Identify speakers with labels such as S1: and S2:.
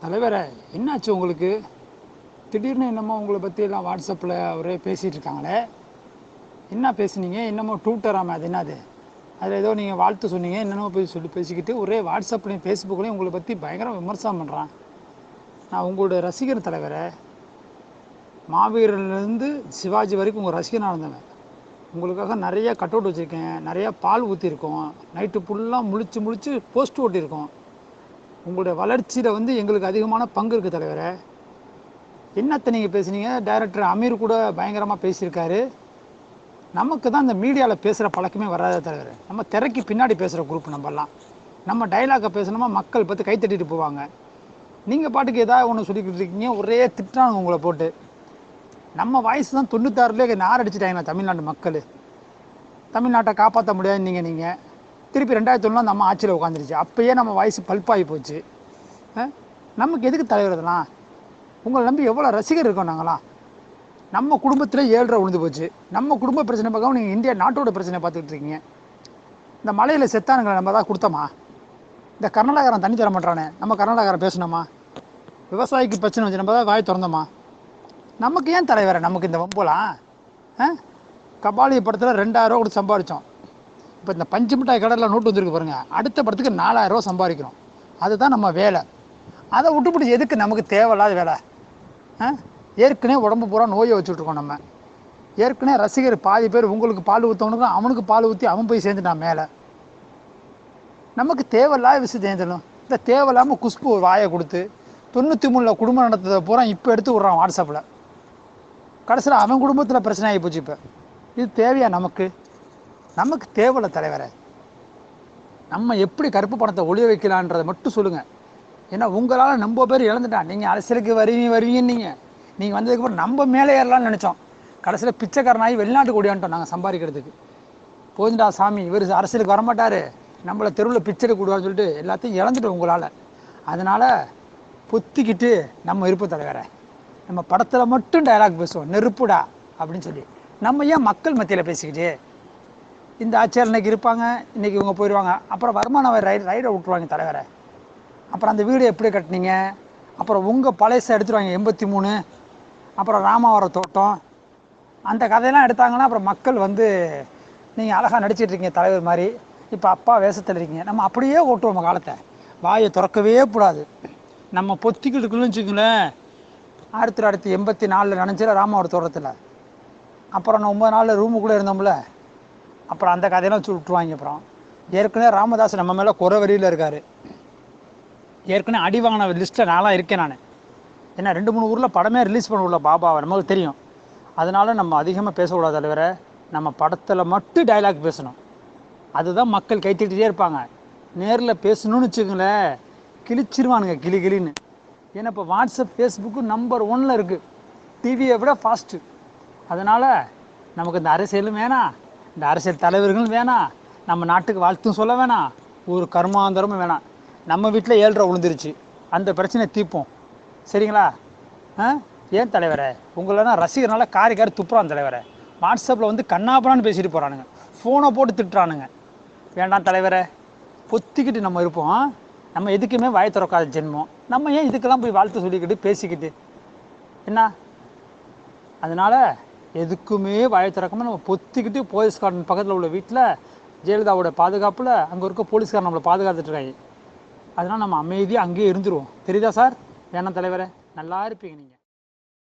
S1: தலைவரே, என்னாச்சு உங்களுக்கு? திடீர்னு என்னமோ உங்களை பற்றி எல்லாம் வாட்ஸ்அப்பில் ஒரே பேசிகிட்டு இருக்காங்களே. என்ன பேசுனீங்க? என்னமோ ட்விட்டராம அது என்னது? அதில் ஏதோ நீங்கள் வாழ்த்து சொன்னீங்க, என்னென்னமோ போய் சொல்லி பேசிக்கிட்டு ஒரே வாட்ஸ்அப்லேயும் ஃபேஸ்புக்லேயும் உங்களை பற்றி பயங்கர விமர்சனம் பண்ணுறான். நான் உங்களோட ரசிகர் தலைவரே. மாவீரன்லேருந்து சிவாஜி வரைக்கும் உங்கள் ரசிகனாக இருந்தவன். உங்களுக்காக நிறைய கட் அவுட் வச்சுருக்கேன், நிறையா பால் ஊற்றிருக்கோம், நைட்டு ஃபுல்லாக முழிச்சு போஸ்ட் ஓட்டியிருக்கோம். உங்களுடைய வளர்ச்சியில் எங்களுக்கு அதிகமான பங்கு இருக்குது தலைவரே. என்னத்தை நீங்கள் பேசுனீங்க? டைரக்டர் அமீர் கூட பயங்கரமாக பேசியிருக்காரு. நமக்கு தான் இந்த மீடியாவில் பேசுகிற பழக்கமே வராத தலைவர். நம்ம திரைக்கு பின்னாடி பேசுகிற குரூப் நம்மலாம். நம்ம டைலாக்கை பேசணுமா மக்கள் பார்த்து கைத்தட்டிட்டு போவாங்க. நீங்கள் பாட்டுக்கு ஏதாவது ஒன்று சொல்லிக்கிட்டு இருக்கீங்க, ஒரே திட்டாங்க உங்களை போட்டு. நம்ம வாய்ஸ் தான் 96லேயே நார் அடிச்சுட்டாங்க தமிழ்நாட்டு மக்கள். தமிழ்நாட்டை காப்பாற்ற முடியாது நீங்கள் திருப்பி 2001 நம்ம ஆட்சியில் உட்காந்துருச்சு. அப்போயே நம்ம வாய்ஸ் பல்பாகி போச்சு. நமக்கு எதுக்கு தலைவர் இதெல்லாம்? உங்களை நம்பி எவ்வளோ ரசிகர் இருக்கோம் நாங்களாம். நம்ம குடும்பத்தில் 7 விழுந்து போச்சு. நம்ம குடும்ப பிரச்சனை பார்க்காம நீங்கள் இந்தியா நாட்டோட பிரச்சனை பார்த்துக்கிட்டு இருக்கீங்க. இந்த மலையில் செத்தானுங்களை நம்ம தான் கொடுத்தோமா? இந்த கர்நாடகாரன் தண்ணி தர மாட்டானே, நம்ம கர்நாடகாரன் பேசணுமா? விவசாயிக்கு பிரச்சனை வச்சு நம்ம தான் வாய் திறந்தோமா? நமக்கு ஏன் தலைவரை நமக்கு இந்த வம்போலாம்? கபாலி படத்தில் 2000 ரூபா கொடுத்து சம்பாதிச்சோம். இப்போ இந்த பஞ்சு மிட்டாய் கடையில் நோட்டு வந்துருக்கு பாருங்கள், அடுத்த படத்துக்கு 4000 ரூபா சம்பாதிக்கிறோம். அதுதான் நம்ம வேலை. அதை விட்டுப்பிடி எதுக்கு நமக்கு தேவையில்லாத வேலை? ஏற்கனவே உடம்பு பூரா நோயை வச்சுட்ருக்கோம். நம்ம ஏற்கனவே ரசிகர் பாதி பேர் உங்களுக்கு பால் ஊற்றவனுக்கு அவனுக்கு பால் ஊற்றி அவன் போய் சேர்ந்துட்டான் மேலே. நமக்கு தேவையில்லாத விஷயம் சேர்ந்துடணும். இந்த தேவையில்லாமல் குஷ்பு வாயை கொடுத்து 93 குடும்பம் நடத்ததை பூரா இப்போ எடுத்து விட்றான் வாட்ஸ்அப்பில். கடைசியில் அவன் குடும்பத்தில் பிரச்சனை ஆகி போச்சு. இப்போ இது தேவையா நமக்கு? நமக்கு தேவையில்லை தலைவரை. நம்ம எப்படி கருப்பு பணத்தை ஒளிய வைக்கலான்றதை மட்டும் சொல்லுங்கள். ஏன்னா உங்களால் ரொம்ப பேர் இழந்துட்டான். நீங்கள் அரசியலுக்கு வருவீங்கன்னு நீங்கள் வந்ததுக்கப்புறம் நம்ம மேலே ஏறலாம்னு நினச்சோம். கடைசியில் பிச்சைக்காரனாகி வெளிநாட்டுக்கு ஓடியான்ட்டோம் நாங்கள் சம்பாதிக்கிறதுக்கு. போதுண்டா சாமி, இவர் அரசியலுக்கு வரமாட்டார், நம்மளை தெருவில் பிச்சை கொடுவான்னு சொல்லிட்டு எல்லாத்தையும் இழந்துட்டோம் உங்களால். அதனால் பொத்திக்கிட்டு நம்ம இருப்போம் தலைவரை. நம்ம படத்தில் மட்டும் டைலாக் பேசுவோம், நெருப்புடா அப்படின்னு சொல்லி. நம்ம ஏன் மக்கள் மத்தியில் பேசிக்கிட்டு? இந்த ஆட்சியாளர் இன்றைக்கி இருப்பாங்க, இன்றைக்கி இவங்க போயிடுவாங்க, அப்புறம் வருமானம் ரைடை விட்டுருவாங்க தலைவரை. அப்புறம் அந்த வீடு எப்படி கட்டினீங்க, அப்புறம் உங்கள் பழையசை எடுத்துருவாங்க 83, அப்புறம் ராமாவரம் தோட்டம், அந்த கதையெல்லாம் எடுத்தாங்கன்னா அப்புறம் மக்கள் நீங்கள் அழகாக நடிச்சிட்ருக்கீங்க தலைவர் மாதிரி, இப்போ அப்பா வேஷத்தில் இருக்கீங்க. நம்ம அப்படியே ஓட்டுவோம் காலத்தை. வாயை திறக்கவே கூடாது. நம்ம பொத்திக்கிட்டு இருக்குன்னு வச்சுக்கங்களேன். 1984 நினச்சில ராமாவரம் தோட்டத்தில், அப்புறம் நான் 9 நாள் ரூமுக்குள்ளே இருந்தோம்ல, அப்புறம் அந்த கதையெல்லாம் வச்சு விட்டுருவாங்க. அப்புறம் ஏற்கனவே ராமதாஸ் நம்ம மேலே குறை வரியில் இருக்கார். ஏற்கனவே அடி வாங்கின லிஸ்ட்டில் நான்லாம் இருக்கேன். நான் ஏன்னா 2-3 ஊரில் படமே ரிலீஸ் பண்ண விடல பாபாவை, நமக்கு தெரியும். அதனால் நம்ம அதிகமாக பேசக்கூடாது தலைவரை. நம்ம படத்தில் மட்டும் டைலாக் பேசணும். அதுதான் மக்கள் கைத்திட்டே இருப்பாங்க. நேரில் பேசணும்னு வச்சுக்கோங்களேன், கிழிச்சிருவானுங்க கிளின்னு. ஏன்னா இப்போ வாட்ஸ்அப் ஃபேஸ்புக்கு நம்பர் 1ல் இருக்குது, டிவியை விட ஃபாஸ்ட்டு. அதனால் நமக்கு இந்த அரசியலும் வேணாம், இந்த அரசியல் தலைவர்களும் வேணாம், நம்ம நாட்டுக்கு வாழ்த்தும் சொல்ல வேணாம், ஒரு கர்மாந்தரமும் வேணாம். நம்ம வீட்டில் 7 ரூபா விழுந்துருச்சு, அந்த பிரச்சனையை தீர்ப்போம். சரிங்களா? ஏன் தலைவரை உங்களெல்லாம் ரசிகர்னால காரி துப்புறான் தலைவரை. வாட்ஸ்அப்பில் கண்ணாப்பண்ணான்னு பேசிட்டு போகிறானுங்க, ஃபோனை போட்டு திட்டுறானுங்க. வேண்டாம் தலைவரை, பொத்திக்கிட்டு நம்ம இருப்போம். நம்ம எதுக்குமே வாய் திறக்காத ஜென்மம். நம்ம ஏன் இதுக்கெல்லாம் போய் வாழ்த்து சொல்லிக்கிட்டு பேசிக்கிட்டு என்ன? அதனால் எதுக்குமே வாயை திறக்காமல் நம்ம பொத்திக்கிட்டு போலீஸ்காரன் பக்கத்தில் உள்ள வீட்டில் ஜெயலலிதாவோட பாதுகாப்பில் அங்கே இருக்க போலீஸ்காரன் நம்மளை பாதுகாத்துட்ருக்காங்க. அதனால் நம்ம அமைதியாக அங்கேயே இருந்துருவோம். தெரியுதா சார்? வேணாம் தலைவரை, நல்லா இருப்பீங்க நீங்கள்.